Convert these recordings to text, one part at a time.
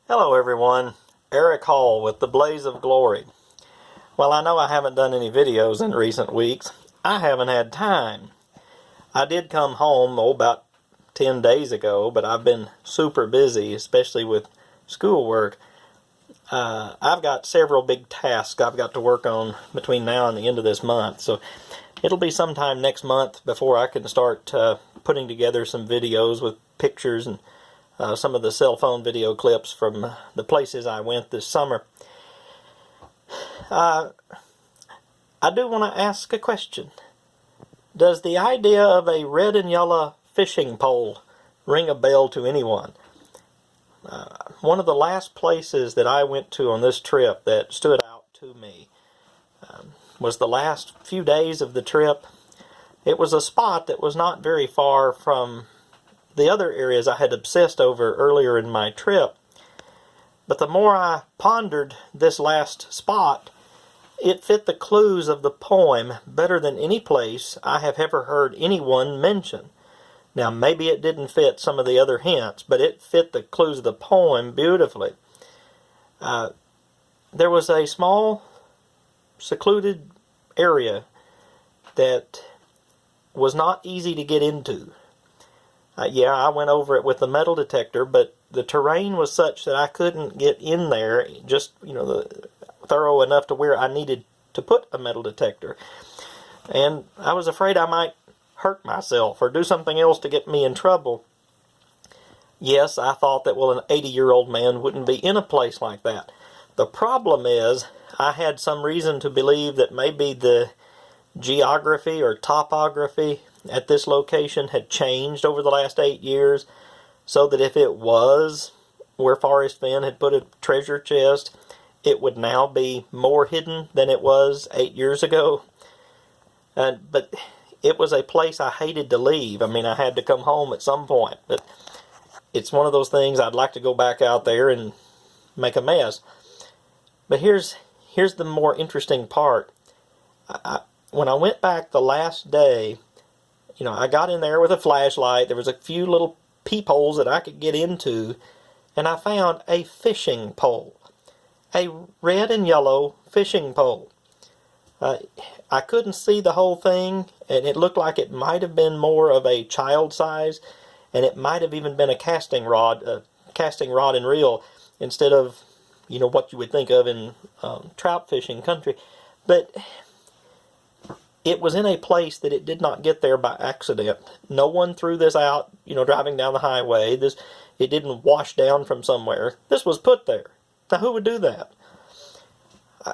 Hello everyone, Aric Hall with the Blaze of Glory. Well, I know I haven't done any videos in recent weeks. I haven't had time. I did come home about 10 days ago, but I've been super busy, especially with schoolwork. I've got several big tasks I've got to work on between now and the end of this month, so it'll be sometime next month before I can start putting together some videos with pictures and some of the cell phone video clips from the places I went this summer. I do want to ask a question. Does the idea of a red and yellow fishing pole ring a bell to anyone? One of the last places that I went to on this trip that stood out to me was the last few days of the trip. It was a spot that was not very far from the other areas I had obsessed over earlier in my trip. But the more I pondered this last spot, it fit the clues of the poem better than any place I have ever heard anyone mention. Now, maybe it didn't fit some of the other hints, but it fit the clues of the poem beautifully. There was a small, secluded area that was not easy to get into. Yeah, I went over it with the metal detector, but the terrain was such that I couldn't get in there just, thorough enough to where I needed to put a metal detector. And I was afraid I might hurt myself or do something else to get me in trouble. Yes, I thought that, well, an 80-year-old man wouldn't be in a place like that. The problem is, I had some reason to believe that maybe the geography or topography at this location had changed over the last 8 years, so that if it was where Forrest Fenn had put a treasure chest, it would now be more hidden than it was 8 years ago. But it was a place I hated to leave. I mean, I had to come home at some point, but it's one of those things I'd like to go back out there and make a mess. But here's the more interesting part. When I went back the last day, I got in there with a flashlight. There was a few little peepholes that I could get into, and I found a fishing pole. A red and yellow fishing pole. I couldn't see the whole thing, and it looked like it might have been more of a child size, and it might have even been a casting rod and reel, instead of, what you would think of in trout fishing country. But it was in a place that it did not get there by accident. No one threw this out, driving down the highway. It didn't wash down from somewhere. This was put there. Now, who would do that?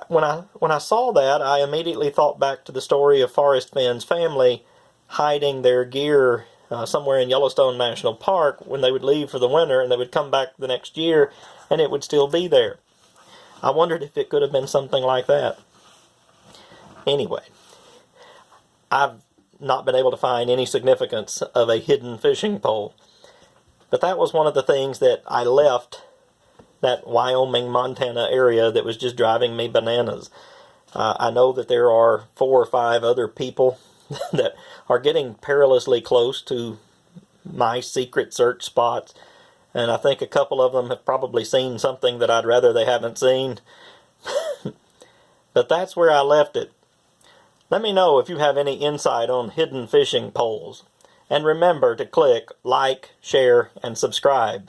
When I saw that, I immediately thought back to the story of Forrest Fenn's family hiding their gear somewhere in Yellowstone National Park when they would leave for the winter, and they would come back the next year, and it would still be there. I wondered if it could have been something like that. Anyway, I've not been able to find any significance of a hidden fishing pole. But that was one of the things that I left that Wyoming, Montana area that was just driving me bananas. I know that there are 4 or 5 other people that are getting perilously close to my secret search spots. And I think a couple of them have probably seen something that I'd rather they haven't seen. But that's where I left it. Let me know if you have any insight on hidden fishing poles. And remember to click like, share, and subscribe.